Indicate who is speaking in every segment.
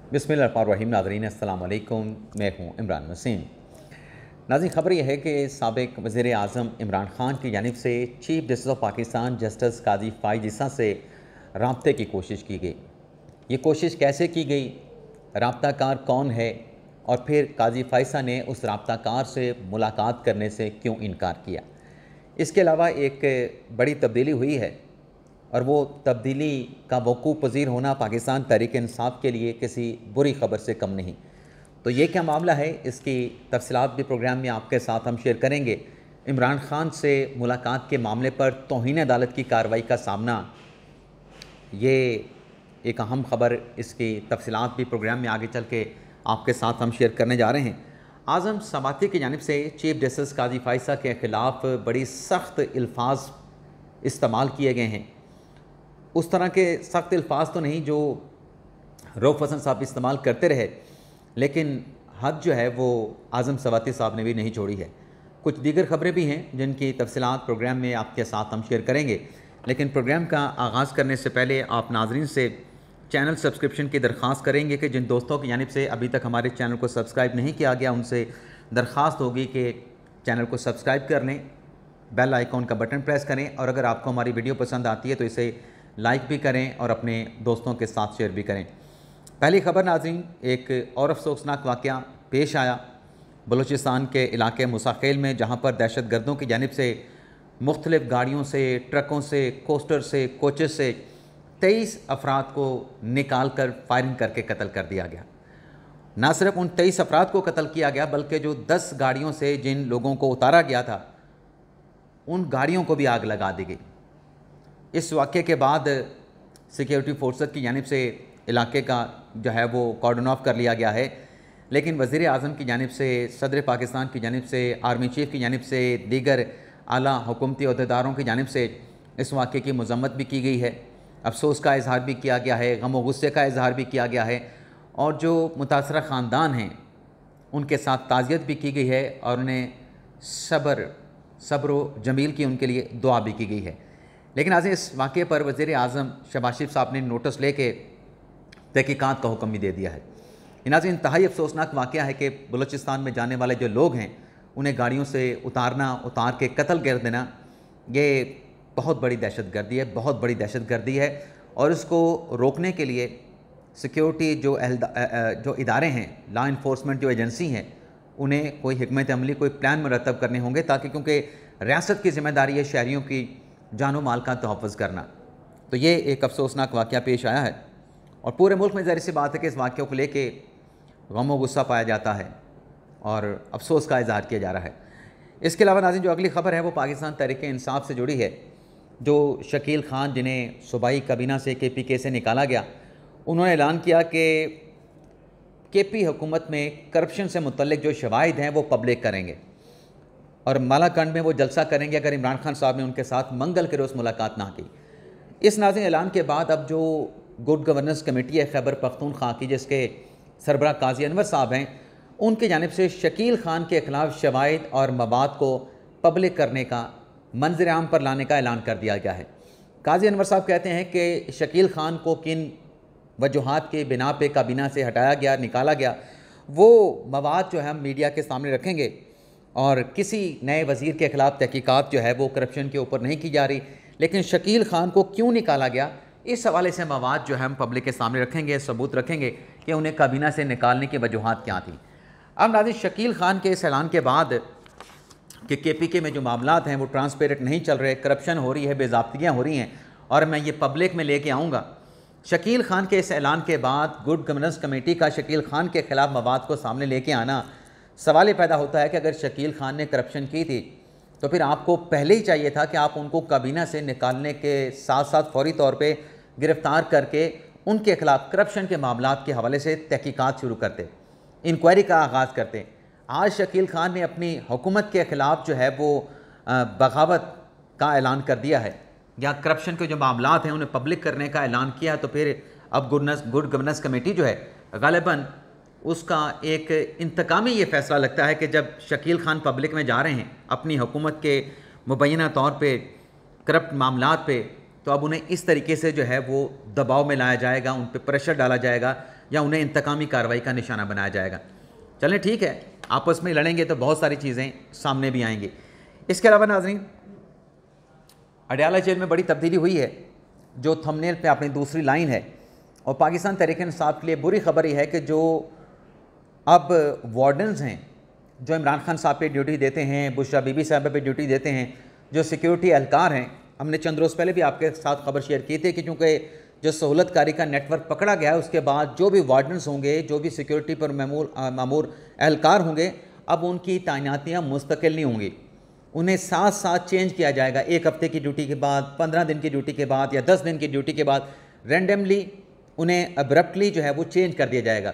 Speaker 1: बिस्मिल्लाहिर्रहमानिर्रहीम। नाज़रीन अस्सलाम वालेकुम, मैं हूँ इमरान वसीम। नाज़रीन, ख़बर यह है कि साबिक़ वज़ीर आज़म इमरान ख़ान की जानिब से chief justice of Pakistan justice Qazi Faez Isa से राब्ते की कोशिश की गई। ये कोशिश कैसे की गई, राब्ता कार कौन है और फिर काज़ी फ़ाइज़ ईसा ने उस राब्ता कार से मुलाकात करने से क्यों इनकार किया। इसके अलावा एक बड़ी तब्दीली हुई है और वो तब्दीली का वक़ूफ़ पज़ीर होना पाकिस्तान तहरीक इंसाफ़ के लिए किसी बुरी ख़बर से कम नहीं। तो ये क्या मामला है, इसकी तफ़सीलात भी प्रोग्राम में आपके साथ हम शेयर करेंगे। इमरान ख़ान से मुलाकात के मामले पर तौहीन अदालत की कार्रवाई का सामना, ये एक अहम ख़बर, इसकी तफ़सीलात भी प्रोग्राम में आगे चल के आपके साथ हम शेयर करने जा रहे हैं। आज़म समाती की जानिब से चीफ जस्टिस काज़ी फ़ाइज़ ईसा के ख़िलाफ़ बड़ी सख्त अल्फाज इस्तेमाल किए गए हैं। उस तरह के सख्त अल्फाज तो नहीं जो रऊफ़ हसन साहब इस्तेमाल करते रहे, लेकिन हद जो है वो आज़म समाती साहब ने भी नहीं छोड़ी है। कुछ दीगर ख़बरें भी हैं जिनकी तफ़सीलात प्रोग्राम में आपके साथ हम शेयर करेंगे, लेकिन प्रोग्राम का आगाज़ करने से पहले आप नाज़रीन से चैनल सब्सक्रिप्शन की दरख्वास्त करेंगे कि जिन दोस्तों की जानिब से अभी तक हमारे चैनल को सब्सक्राइब नहीं किया गया, उनसे दरख्वास्त होगी कि चैनल को सब्सक्राइब कर लें, बेल आइकॉन का बटन प्रेस करें और अगर आपको हमारी वीडियो पसंद आती है तो इसे लाइक भी करें और अपने दोस्तों के साथ शेयर भी करें। पहली खबर नाज़रीन, एक और अफसोसनाक वाक़या पेश आया बलूचिस्तान के इलाके मुसाखेल में, जहाँ पर दहशत गर्दों की जानिब से मुख्तलिफ़ गाड़ियों से, ट्रकों से, कोस्टर से, कोचेस से 23 अफराद को निकाल कर फायरिंग करके कत्ल कर दिया गया। ना सिर्फ उन 23 अफराद को कत्ल किया गया, बल्कि जो 10 गाड़ियों से जिन लोगों को उतारा गया था उन गाड़ियों को भी आग लगा दी गई। इस वाक़े के बाद सिक्योरिटी फोर्सेस की जानिब से इलाके का जो है वो कॉर्डन ऑफ कर लिया गया है, लेकिन वज़ीर आज़म की जानिब से, सदर पाकिस्तान की जानिब से, आर्मी चीफ़ की जानिब से, दीगर आला हुकूमती अहदेदारों की जानिब से इस वाक़े की मज़म्मत भी की गई है, अफसोस का इज़हार भी किया गया है, गम व गुस्से का इज़हार भी किया गया है और जो मुतासरा ख़ानदान हैं उनके साथ ताज़ियत भी की गई है और उन्हें सब्र व जमील की उनके लिए दुआ भी की गई है। लेकिन आज इस वाक़े पर वज़ीर आज़म शहबाज शरीफ साहब ने नोटिस लेके तहकीकात का हुक्म भी दे दिया है। नाज़रीन, इंतहाई अफसोसनाक वाक़या है कि बलूचिस्तान में जाने वाले जो लोग हैं उन्हें गाड़ियों से उतार के कत्ल कर देना, ये बहुत बड़ी दहशत गर्दी है, बहुत बड़ी दहशत गर्दी है और इसको रोकने के लिए सिक्योरिटी जो इदारे हैं, लॉ इन्फोर्समेंट जो एजेंसी हैं, उन्हें कोई हिकमत अमली, कोई प्लान मुरतब करने होंगे, ताकि क्योंकि रियासत की ज़िम्मेदारी है शहरियों की जानो माल का तहफ़्फ़ुज़ करना। तो ये एक अफसोसनाक वाक़या पेश आया है और पूरे मुल्क में ज़ाहिर सी बात है कि इस वाक़े को लेके गम व गुस्सा पाया जाता है और अफसोस का इज़हार किया जा रहा है। इसके अलावा नाज़रीन, जो अगली ख़बर है वो पाकिस्तान तहरीक इंसाफ़ से जुड़ी है। जो शकील ख़ान, जिन्हें सूबाई काबीना से KPK से निकाला गया, उन्होंने ऐलान किया कि KP हुकूमत में करप्शन से मुतल्लिक जो शवाहिद हैं वो पब्लिक करेंगे और मालाकंड में वो जलसा करेंगे अगर इमरान खान साहब ने उनके साथ मंगल के रोज़ मुलाकात ना की। इस नाज़िम ऐलान के बाद अब जो गुड गवर्नेंस कमेटी है खैबर पख्तूनख्वा की, जिसके सरबराह काजी अनवर साहब हैं, उनकी जानिब से शकील ख़ान के ख़िलाफ़ शवाहिद और मवाद को पब्लिक करने का, मंज़र आम पर लाने का ऐलान कर दिया गया है। काजी अनवर साहब कहते हैं कि शकील ख़ान को किन वजूहात के बिना पे काबीना से हटाया गया, निकाला गया, वो मवाद जो है हम मीडिया के सामने रखेंगे और किसी नए वज़ीर के ख़िलाफ़ तहकीकात जो है वो करप्शन के ऊपर नहीं की जा रही, लेकिन शकील ख़ान को क्यों निकाला गया, इस हवाले से मवाद जो है हम पब्लिक के सामने रखेंगे, सबूत रखेंगे कि उन्हें काबीना से निकालने की वजूहात क्या थी। अब नाज़रीन, शकील ख़ान के इस ऐलान के बाद कि KPK में जो मामलात हैं वो ट्रांसपेरेंट नहीं चल रहे, करप्शन हो रही है, बेज़ाब्तियाँ हो रही हैं और मैं ये पब्लिक में लेके आऊँगा। शकील ख़ान के इस ऐलान के बाद गुड गवर्नेंस कमेटी का शकील ख़ान के ख़िलाफ़ मवाद को सामने लेके आना, सवाल ये पैदा होता है कि अगर शकील ख़ान ने करप्शन की थी तो फिर आपको पहले ही चाहिए था कि आप उनको काबीना से निकालने के साथ साथ फौरी तौर पे गिरफ़्तार करके उनके ख़िलाफ़ करप्शन के मामलात के हवाले से तहकीकात शुरू करते, इंक्वायरी का आगाज़ करते। आज शकील ख़ान ने अपनी हुकूमत के ख़िलाफ़ जो है वो बगावत का ऐलान कर दिया है या करप्शन के जो मामलात हैं उन्हें पब्लिक करने का ऐलान किया, तो फिर अब गुड गवर्नेंस कमेटी जो है ग़ालिबन उसका एक इंतकामी ये फ़ैसला लगता है कि जब शकील ख़ान पब्लिक में जा रहे हैं अपनी हुकूमत के मुबैना तौर पे करप्ट मामलात पे, तो अब उन्हें इस तरीके से जो है वो दबाव में लाया जाएगा, उन पर प्रेशर डाला जाएगा या उन्हें इंतकामी कार्रवाई का निशाना बनाया जाएगा। चलें ठीक है, आपस में लड़ेंगे तो बहुत सारी चीज़ें सामने भी आएंगी। इसके अलावा नाज़रीन, अडयाला जेल में बड़ी तब्दीली हुई है, जो थंबनेल पे अपनी दूसरी लाइन है। और पाकिस्तान तहरीक इंसाफ के लिए बुरी खबर यह है कि जो अब वार्डन्स हैं जो इमरान खान साहब पे ड्यूटी देते हैं, बुशरा बीबी साहब पे ड्यूटी देते हैं, जो सिक्योरिटी एहलकार हैं, हमने चंद रोज़ पहले भी आपके साथ खबर शेयर की थी कि चूँकि जो सहूलतकारी का नेटवर्क पकड़ा गया है, उसके बाद जो भी वार्डन्स होंगे, जो भी सिक्योरिटी पर मामूर एहलकार होंगे, अब उनकी तैनातियाँ मुस्तकिल नहीं होंगी, उन्हें साथ साथ चेंज किया जाएगा। 1 हफ्ते की ड्यूटी के बाद, 15 दिन की ड्यूटी के बाद या 10 दिन की ड्यूटी के बाद रैंडमली उन्हें अब्रप्टली जो है वो चेंज कर दिया जाएगा।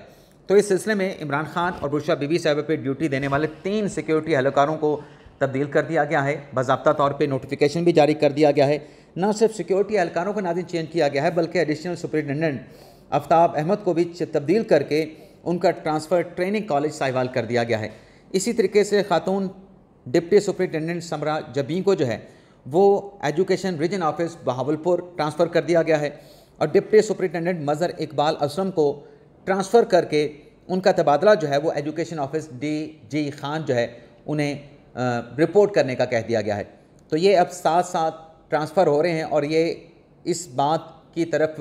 Speaker 1: तो इस सिलसिले में इमरान खान और बुशरा बीबी साहब पे ड्यूटी देने वाले 3 सिक्योरिटी एहलकारों को तब्दील कर दिया गया है। बाज़ाब्ता तौर पे नोटिफिकेशन भी जारी कर दिया गया है। न सिर्फ सिक्योरिटी एहलकारों को नाज़रीन चेंज किया गया है, बल्कि एडिशनल सुपरिटेंडेंट आफ्ताब अहमद को भी तब्दील करके उनका ट्रांसफ़र ट्रेनिंग कॉलेज साहिवाल कर दिया गया है। इसी तरीके से खातून डिप्टी सुपरिटेंडेंट समरा जबीं को जो है वो education region office Bahawalpur transfer कर दिया गया है और डिप्टी सुपरिटेंडेंट मज़हर इकबाल असलम को ट्रांसफ़र करके उनका तबादला जो है वो एजुकेशन ऑफिस DG खान जो है उन्हें रिपोर्ट करने का कह दिया गया है। तो ये अब साथ साथ ट्रांसफ़र हो रहे हैं और ये इस बात की तरफ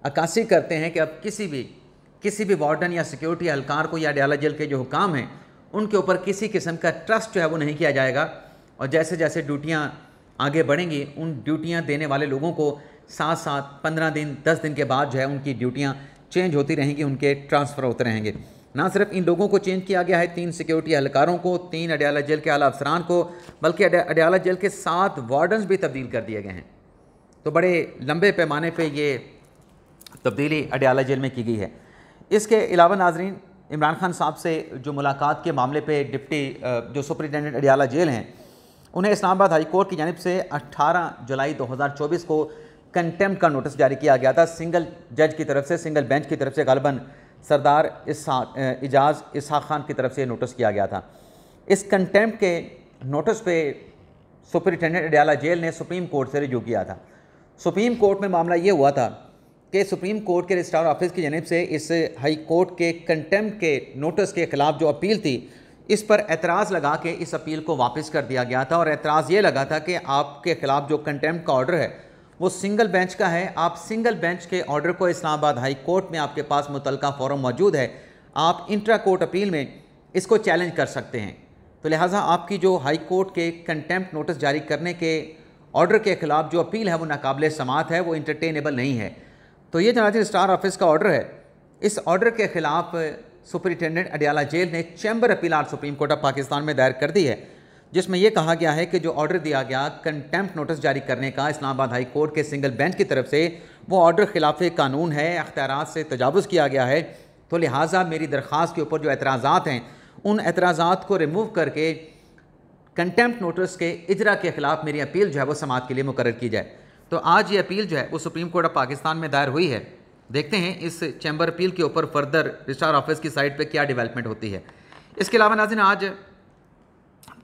Speaker 1: अक्कासी करते हैं कि अब किसी भी वार्डन या सिक्योरिटी एहलकार को या अडयाला जेल के जो हुकाम हैं उनके ऊपर किसी किस्म का ट्रस्ट जो है वो नहीं किया जाएगा। और जैसे जैसे ड्यूटियाँ आगे बढ़ेंगी, उन ड्यूटियाँ देने वाले लोगों को साथ साथ 15 दिन 10 दिन के बाद जो है उनकी ड्यूटियाँ चेंज होती रहेंगी, उनके ट्रांसफ़र होते रहेंगे। ना सिर्फ इन लोगों को चेंज किया गया है, 3 सिक्योरिटी एहलकारों को, 3 अडयाला जेल के आला अफसरान को, बल्कि अडयाला जेल के 7 वार्डन्स भी तब्दील कर दिए गए हैं। तो बड़े लंबे पैमाने पे ये तब्दीली अडयाला जेल में की गई है। इसके अलावा नाजरीन, इमरान खान साहब से जो मुलाकात के मामले पे डिप्टी जो सुपरिटेंडेंट अडयाला जेल हैं, उन्हें इस्लामाबाद हाई कोर्ट की जानिब से 18 जुलाई 2024 को कंटेम्प्ट का नोटिस जारी किया गया था। सिंगल जज की तरफ से, सिंगल बेंच की तरफ से, गालिबन सरदार इजाज़ इसहाक खान की तरफ से नोटिस किया गया था। इस कंटेम्प्ट के नोटिस पे सुपरिटेंडेंट अडयाला जेल ने सुप्रीम कोर्ट से रिजू किया था। सुप्रीम कोर्ट में मामला ये हुआ था कि सुप्रीम कोर्ट के रजिस्ट्रार ऑफिस की जानिब से इस हाई कोर्ट के कंटेम्प्ट के नोटिस के ख़िलाफ़ जो अपील थी, इस पर एतराज़ लगा के इस अपील को वापस कर दिया गया था। और एतराज़ ये लगा था कि आपके ख़िलाफ़ जो कंटेम्प्ट का ऑर्डर है वो सिंगल बेंच का है। आप सिंगल बेंच के ऑर्डर को इस्लामाबाद हाई कोर्ट में आपके पास मुतलका फोरम मौजूद है, आप इंट्रा कोर्ट अपील में इसको चैलेंज कर सकते हैं। तो लिहाजा आपकी जो हाई कोर्ट के कंटेम्प्ट नोटिस जारी करने के ऑर्डर के ख़िलाफ़ जो अपील है वो नाकाबिल समाअत है, वो इंटरटेनेबल नहीं है। तो ये जनाब रजिस्ट्रार ऑफिस का ऑर्डर है। इस ऑर्डर के ख़िलाफ़ सुपरिटेंडेंट अडयाला जेल ने चैम्बर अपीलात सुप्रीम कोर्ट ऑफ पाकिस्तान में दायर कर दी है, जिसमें यह कहा गया है कि जो ऑर्डर दिया गया कंटेम्प्ट नोटिस जारी करने का इस्लामाबाद हाई कोर्ट के सिंगल बेंच की तरफ से, वो ऑर्डर खिलाफ कानून है, अख्तियारात से तजावुज़ किया गया है। तो लिहाजा मेरी दरख्वास्त के ऊपर जो एतराज़ात हैं, उन एतराज़ात को रिमूव करके कंटेम्प्ट नोटिस के इजरा के ख़िलाफ़ मेरी अपील जो है वो समाअत के लिए मुकर्रर की जाए। तो आज ये अपील जो है वो सुप्रीम कोर्ट ऑफ पाकिस्तान में दायर हुई है। देखते हैं इस चैम्बर अपील के ऊपर फर्दर रजिस्ट्रार ऑफिस की साइट पे क्या डेवलपमेंट होती है। इसके अलावा नाज़रीन, आज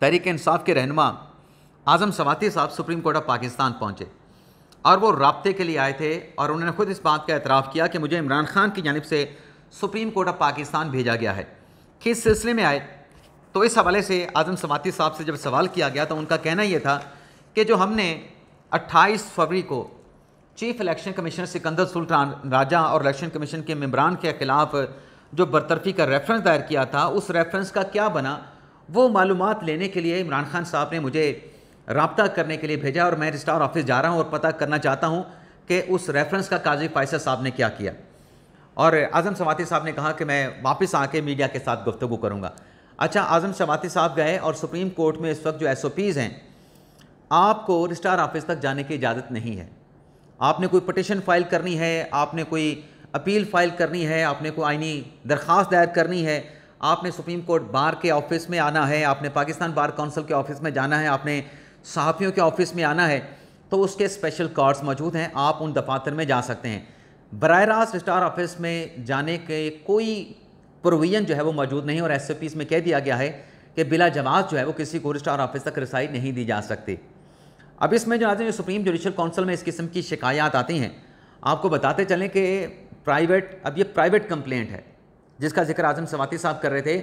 Speaker 1: तहरीक इंसाफ के रहनुमा आज़म सवाती साहब सुप्रीम कोर्ट ऑफ पाकिस्तान पहुँचे और वो राब्ते के लिए आए थे और उन्होंने खुद इस बात का एतराफ़ किया कि मुझे इमरान खान की जानिब से सुप्रीम कोर्ट ऑफ पाकिस्तान भेजा गया है। किस सिलसिले में आए, तो इस हवाले से आज़म सवाती साहब से जब सवाल किया गया तो उनका कहना यह था कि जो हमने 28 फरवरी को chief election commissioner Sikandar Sultan Raja और इलेक्शन कमीशन के मेंबरान के ख़िलाफ़ जो बरतरफी का रेफरेंस दायर किया था, उस रेफरेंस का क्या बना, वो मालूमात लेने के लिए इमरान खान साहब ने मुझे राब्ता करने के लिए भेजा और मैं रजिस्ट्रार ऑफिस जा रहा हूँ और पता करना चाहता हूँ कि उस रेफरेंस का काजी फैसल साहब ने क्या किया। और आज़म सवाती साहब ने कहा कि मैं वापस आके मीडिया के साथ गुफ्तगू करूँगा। अच्छा, आज़म सवाती साहब गए और सुप्रीम कोर्ट में इस वक्त जो SOPs हैं, आपको रजिस्ट्रार ऑफिस तक जाने की इजाज़त नहीं है। आपने कोई पटिशन फ़ाइल करनी है, आपने कोई अपील फ़ाइल करनी है, आपने कोई आइनी दरख्वास्त दायर करनी है, आपने सुप्रीम कोर्ट बार के ऑफिस में आना है, आपने पाकिस्तान बार काउंसिल के ऑफिस में जाना है, आपने सहाफ़ियों के ऑफिस में आना है, तो उसके स्पेशल कार्ड्स मौजूद हैं, आप उन दफातर में जा सकते हैं। बराह रास्त रजिस्ट्रार ऑफिस में जाने के कोई प्रोविज़न जो है वो मौजूद नहीं और SOPs में कह दिया गया है कि बिला जवाब जो है वो किसी को रजिस्ट्रार ऑफिस तक रसाई नहीं दी जा सकती। अब इसमें जो सुप्रीम जुडिशल काउंसिल में इस किस्म की शिकायत आती हैं, आपको बताते चलें कि प्राइवेट, अब ये प्राइवेट कंप्लेंट है जिसका जिक्र आज़म सवाती साहब कर रहे थे।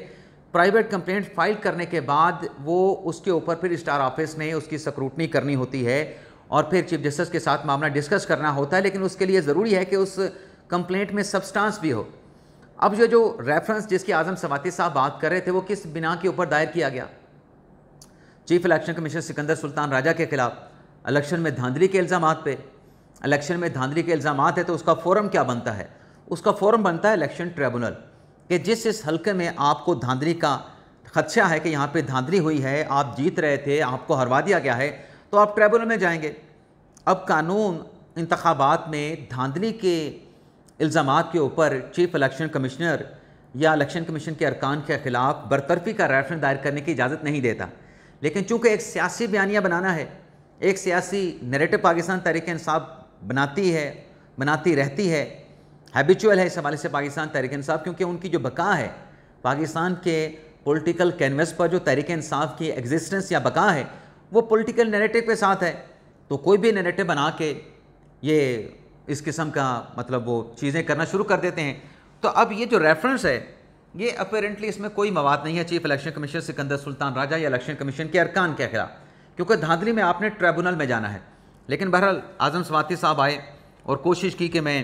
Speaker 1: प्राइवेट कंप्लेंट फाइल करने के बाद वो उसके ऊपर फिर स्टार ऑफिस ने उसकी स्क्रूटनी करनी होती है और फिर चीफ जस्टिस के साथ मामला डिस्कस करना होता है, लेकिन उसके लिए ज़रूरी है कि उस कंप्लेंट में सब्सटेंस भी हो। अब जो रेफरेंस जिसकी आज़म सवाती साहब बात कर रहे थे वो किस बिना के ऊपर दायर किया गया? Chief election commissioner Sikandar Sultan Raja के खिलाफ इलेक्शन में धांधली के इल्ज़ामात पे। इलेक्शन में धांधली के इल्ज़ामात है तो उसका फोरम क्या बनता है? उसका फोरम बनता है इलेक्शन ट्रिब्यूनल, कि जिस हल्के में आपको धांधली का खदशा है कि यहाँ पे धांधली हुई है, आप जीत रहे थे, आपको हरवा दिया गया है, तो आप ट्रिब्यूनल में जाएंगे। अब कानून इंतखाबात में धांधली के इल्ज़ामात के ऊपर चीफ इलेक्शन कमिश्नर या इलेक्शन कमीशन के अरकान के ख़िलाफ़ बरतरफी का रेफरेंस दायर करने की इजाज़त नहीं देता, लेकिन चूँकि एक सियासी बयानिया बनाना है, एक सियासी नैरेटिव पाकिस्तान तहरीक इंसाफ बनाती रहती है, हैबिचुअल है इस हवाले से पाकिस्तान तहरीक इंसाफ, क्योंकि उनकी जो बका है पाकिस्तान के पॉलिटिकल कैनवस पर, जो तहरीक इंसाफ की एग्जिस्टेंस या बका है वो पॉलिटिकल नैरेटिव के साथ है। तो कोई भी नैरेटिव बना के ये इस किस्म का मतलब वो चीज़ें करना शुरू कर देते हैं। तो अब ये जो रेफरेंस है ये अपेरेंटली इसमें कोई मवाद नहीं है chief election commissioner Sikandar Sultan Raja या इलेक्शन कमीशन के अरकान के खिलाफ, क्योंकि धांधली में आपने ट्रिब्यूनल में जाना है। लेकिन बहरहाल आज़म सवाती साहब आए और कोशिश की कि मैं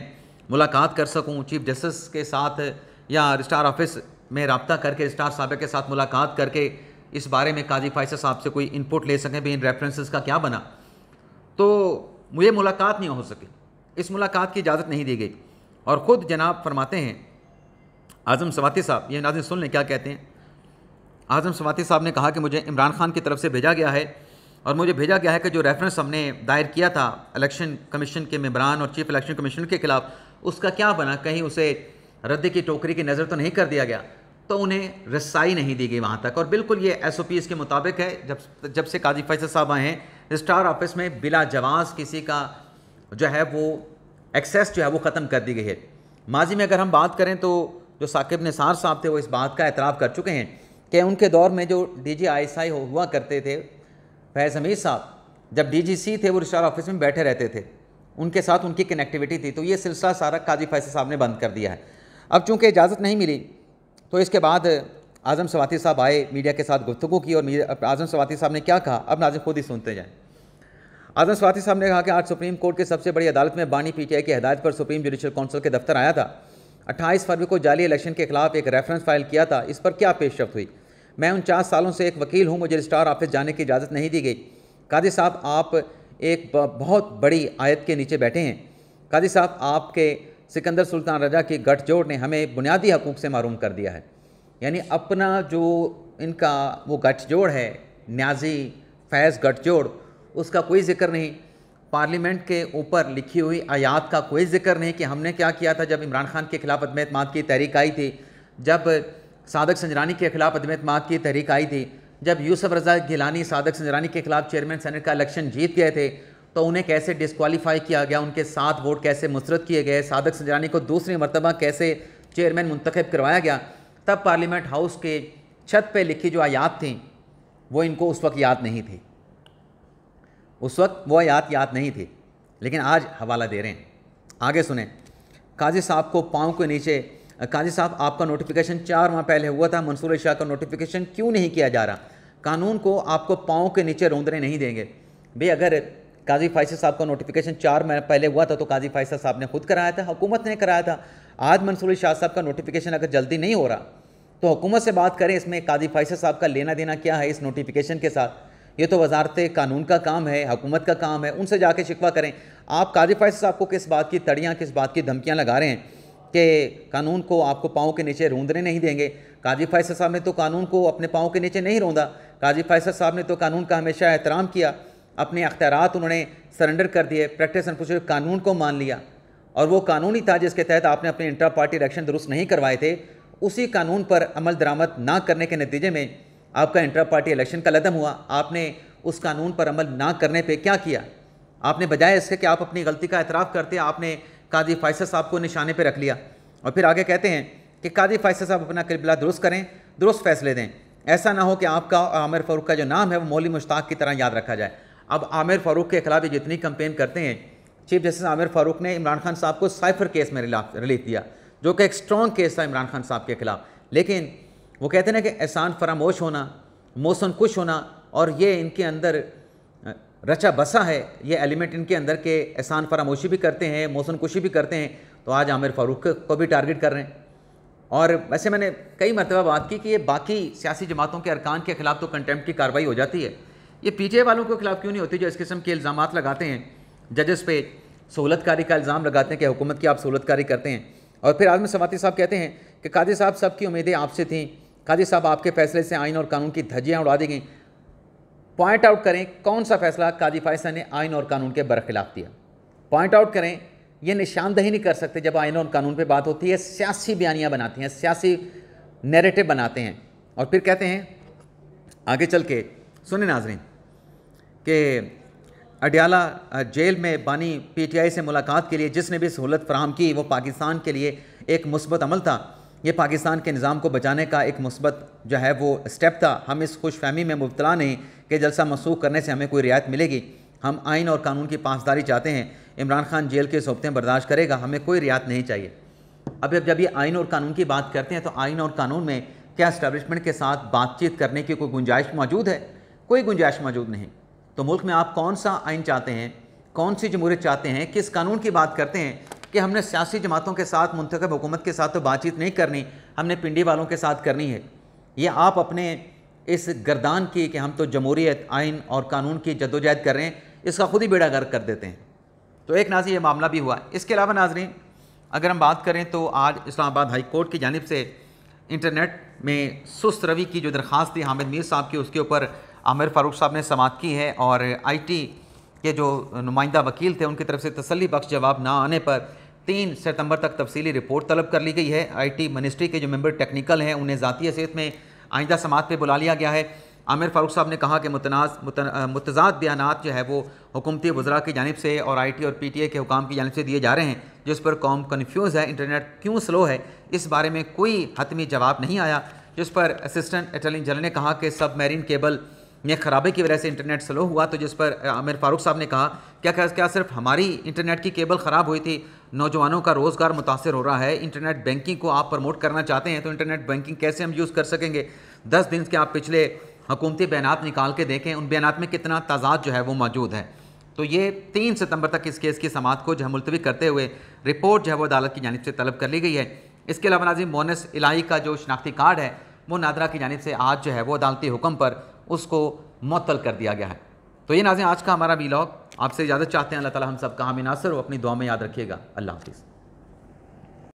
Speaker 1: मुलाकात कर सकूं चीफ जस्टिस के साथ या रजिस्ट्रार ऑफिस में रब्ता करके रजिस्ट्रार साहब के साथ मुलाकात करके इस बारे में काजी फैसल साहब से कोई इनपुट ले सकें भी इन रेफरेंसेस का क्या बना। तो मुझे मुलाकात नहीं हो सकी, इस मुलाकात की इजाज़त नहीं दी गई। और ख़ुद जनाब फरमाते हैं आज़म सवाती साहब, ये नाज़रीन सुन लें क्या कहते हैं। आज़म सवाती साहब ने कहा कि मुझे इमरान खान की तरफ से भेजा गया है और मुझे भेजा गया है कि जो रेफरेंस हमने दायर किया था इलेक्शन कमीशन के मेंबरान और चीफ इलेक्शन कमीशन के खिलाफ, उसका क्या बना, कहीं उसे रद्द की टोकरी की नज़र तो नहीं कर दिया गया। तो उन्हें रसाई नहीं दी गई वहाँ तक। और बिल्कुल ये SOPs के मुताबिक है। जब से काजी फैसल साहब आए हैं रजिस्ट्रार ऑफिस में बिला जवाज़ किसी का जो है वो एक्सेस जो है वो ख़त्म कर दी गई है। माजी में अगर हम बात करें तो जो साकिब निसार साहब थे वो इस बात का एतराफ़ कर चुके हैं कि उनके दौर में जो DG ISI हुआ करते थे फैज़ हमीद साहब, जब DGC थे वो रजिस्ट्रार ऑफिस में बैठे रहते थे, उनके साथ उनकी कनेक्टिविटी थी। तो ये सिलसिला सारा काजी फैसल साहब ने बंद कर दिया है। अब चूँकि इजाज़त नहीं मिली तो इसके बाद आज़म सवाती साहब आए, मीडिया के साथ गुफ्तगू की और आज़म सवाती साहब ने क्या कहा अब नाज़रीन खुद ही सुनते जाएँ। आज़म सवाती साहब ने कहा कि आज सुप्रीम कोर्ट की सबसे बड़ी अदालत में बानी PTI की हिदायत पर सुप्रीम जुडिशल काउंसिल के दफ्तर आया था। 28 फरवरी को जाली इलेक्शन के खिलाफ एक रेफरेंस फाइल किया था। इस पर क्या पेशरफ्त हुई? मैं 49 सालों से एक वकील हूँ, मुझे रजिस्ट्रार ऑफिस जाने की इजाज़त नहीं दी गई। काजी साहब आप एक बहुत बड़ी आयत के नीचे बैठे हैं। काजी साहब आपके सिकंदर सुल्तान रजा की गठजोड़ ने हमें बुनियादी हकूक़ से महरूम कर दिया है। यानी अपना जो इनका वो गठजोड़ है न्याजी फैज़ गठजोड़, उसका कोई ज़िक्र नहीं। पार्लियामेंट के ऊपर लिखी हुई आयात का कोई ज़िक्र नहीं कि हमने क्या किया था जब इमरान खान के ख़िलाफ़ अदम एतमाद की तहरीक आई थी, जब सादक संजरानी के ख़िलाफ़ अदम एतमाद की तहरीक आई थी, जब यूसुफ रज़ा गिलानी सादक संजरानी के ख़िलाफ़ चेयरमैन सेनेट का इलेक्शन जीत गए थे तो उन्हें कैसे डिस्क्वालीफाई किया गया, उनके 7 वोट कैसे मुस्तरद किए गए, सादक संजरानी को दूसरी मरतबा कैसे चेयरमैन मुंतखब करवाया गया। तब पार्लियामेंट हाउस के छत पे लिखी जो आयात थी वो इनको उस वक्त याद नहीं थी, उस वक्त वो आयात याद नहीं थी, लेकिन आज हवाला दे रहे हैं। आगे सुने। काजी साहब को पाँव के नीचे, काजी साहब आपका नोटिफिकेशन 4 माह पहले हुआ था, मंसूर शाह का नोटिफिकेशन क्यों नहीं किया जा रहा? कानून को आपको पाँव के नीचे रौंदने नहीं देंगे। भाई अगर काजी फैसल साहब का नोटिफिकेशन 4 माह पहले हुआ था तो काजी फैसल साहब ने खुद कराया था, हुकूमत ने कराया था। आज मंसूर शाह साहब का नोटिफिकेशन अगर जल्दी नहीं हो रहा तो हुकूमत से बात करें, इसमें काजी फैसल साहब का लेना देना क्या है इस नोटिफिकेशन के साथ? ये तो वजारत कानून का काम है, हुकूमत का काम है, उनसे जाके शिकवा करें। आप काजी फैसल साहब को किस बात की तड़ियाँ, किस बात की धमकियाँ लगा रहे हैं कि कानून को आपको पाँव के नीचे रौंदने नहीं देंगे? काजी फैसल साहब ने तो कानून को अपने पाँव के नीचे नहीं रौंदा। काजी फैसल साहब ने तो कानून का हमेशा एहतराम किया, अपने अख्तियारात उन्होंने सरेंडर कर दिए, प्रैक्टिस एंड प्रोसीजर कानून को मान लिया। और वो कानून ही था जिसके तहत आपने अपने इंट्रा पार्टी इलेक्शन दुरुस्त नहीं करवाए थे। उसी कानून पर अमल दरामद ना करने के नतीजे में आपका इंट्रा पार्टी इलेक्शन का लदम हुआ। आपने उस कानून पर अमल ना करने पे क्या किया? आपने बजाय इसके कि आप अपनी गलती का एतराफ़ करते, आपने काजी फैसल साहब को निशाने पे रख लिया। और फिर आगे कहते हैं कि काजी फैसल साहब अपना किबला दुरुस्त करें, दुरुस्त फैसले दें। ऐसा ना हो कि आपका और आमिर फ़ारूक का जो नाम है वो मौली मुश्ताक की तरह याद रखा जाए। अब आमिर फ़ारूक के खिलाफ जितनी कंपेन करते हैं चीफ जस्टिस आमिर फारूक ने इमरान खान साहब को साइफर केस में रिलीफ दिया, जो कि एक स्ट्रॉन्ग केस था इमरान खान साहब के खिलाफ। लेकिन वो कहते हैं ना कि एहसान फरामोश होना, मौसन कुश होना, और ये इनके अंदर रचा बसा है, ये एलिमेंट इनके अंदर के एहसान फरामोशी भी करते हैं, मौसन कुशी भी करते हैं, तो आज आमिर फारूक को भी टारगेट कर रहे हैं। और वैसे मैंने कई मरतबा बात की कि ये बाकी सियासी जमातों के अरकान के खिलाफ तो कंटेम्प्ट की कार्रवाई हो जाती है, ये पीटीआई वालों के खिलाफ क्यों नहीं होती, जो इस किस्म के इल्ज़ाम लगाते हैं, जजेस पे सहूलतकारी का इल्ज़ाम लगाते हैं कि हुकूमत की आप सहूलतकारी करते हैं। और फिर आज़म सवाती साहब कहते हैं कि कादी साहब सबकी उम्मीदें आपसे थीं, कादी साहब आपके फैसले से आइन और कानून की धज्जियाँ उड़ा दी गई। पॉइंट आउट करें कौन सा फैसला कादी फैसला ने आइन और कानून के बरखिलाफ दिया, पॉइंट आउट करें। ये निशानदही नहीं कर सकते जब आइन और कानून पे बात होती है, सियासी बयानियाँ बनाती हैं, सियासी नैरेटिव बनाते हैं। और फिर कहते हैं आगे चल के, सुने नाजरीन, कि अडियाला जेल में बानी पीटीआई से मुलाकात के लिए जिसने भी सहूलत फराहम की वो पाकिस्तान के लिए एक मुस्बत अमल था, ये पाकिस्तान के निज़ाम को बचाने का एक मुस्बत जो है वो स्टेप था। हम इस खुशफहमी में मुब्तला नहीं कि जलसा मनसूख करने से हमें कोई रियायत मिलेगी। हम आइन और कानून की पासदारी चाहते हैं। इमरान खान जेल के सोबतें बर्दाश्त करेगा, हमें कोई रियायत नहीं चाहिए। अब जब ये आइन और कानून की बात करते हैं तो आइन और कानून में क्या इस्टेब्लिशमेंट के साथ बातचीत करने की कोई गुंजाइश मौजूद है? कोई गुंजाइश मौजूद नहीं। तो मुल्क में आप कौन सा आइन चाहते हैं, कौन सी जमहूरियत चाहते हैं, किस कानून की बात करते हैं कि हमने सियासी जमातों के साथ, मुंतखब हुकूमत के साथ तो बातचीत नहीं करनी, हमने पिंडी वालों के साथ करनी है? ये आप अपने इस गर्दान की कि हम तो जमहूरियत, आइन और कानून की जद्दोजहद कर रहे हैं, इसका खुद ही बेड़ा गर्क कर देते हैं। तो एक नाज़रीन ये मामला भी हुआ। इसके अलावा नाजरीन अगर हम बात करें तो आज इस्लामाबाद हाई कोर्ट की जानिब से इंटरनेट में सुस्त रवि की जो दरख्वास्त थी हामिद मीर साहब की, उसके ऊपर आमिर फारूक साहब ने समाअत की है। और IT के जो नुमाइंदा वकील थे उनकी तरफ से तसल्ली बख्श जवाब ना आने पर 3 सितंबर तक तफसीली रिपोर्ट तलब कर ली गई है। IT मिनिस्ट्री के जो मेंबर टेक्निकल हैं उन्हें ज़ाती हैसियत में आइंदा समाअत पे बुला लिया गया है। आमिर फारूक साहब ने कहा कि मुतज़ाद बयानात जो है वो हुकूमती वज़रा की जानिब से और IT और PTI के हुकाम की जानिब से दिए जा रहे हैं, जिस पर कौम कन्फ्यूज़ है। इंटरनेट क्यों स्लो है, इस बारे में कोई हतमी जवाब नहीं आया, जिस पर असिस्टेंट अटॉर्नी जनरल ने कहा कि सबमरीन केबल में खराबी की वजह से इंटरनेट स्लो हुआ। तो जिस पर आमिर फारूक साहब ने कहा क्या सिर्फ हमारी इंटरनेट की केबल ख़राब हुई थी? नौजवानों का रोज़गार मुतासर हो रहा है। इंटरनेट बैंकिंग को आप प्रमोट करना चाहते हैं तो इंटरनेट बैंकिंग कैसे हम यूज़ कर सकेंगे? 10 दिन के आप पिछले हुकूमती बयानात निकाल के देखें, उन बयानात में कितना तज़ाद जो है वो मौजूद है। तो ये 3 सितंबर तक इस केस की समाअत को जो है मुलतवी करते हुए रिपोर्ट जो है वो अदालत की जानिब से तलब कर ली गई है। इसके अलावा नाज़रीन मोनस इलाही का जो शनाख्ती कार्ड है वो नादरा की जानिब से आज जो है वो अदालती हुक्म पर उसको मुअत्तल कर दिया गया है। तो ये नाज़रीन आज का हमारा वीलॉग, आपसे इजाज़त चाहते हैं। अल्लाह ताला हम सब का हामी नासर हो, अपनी दुआ में याद रखिएगा। अल्लाह हाफ़िज़।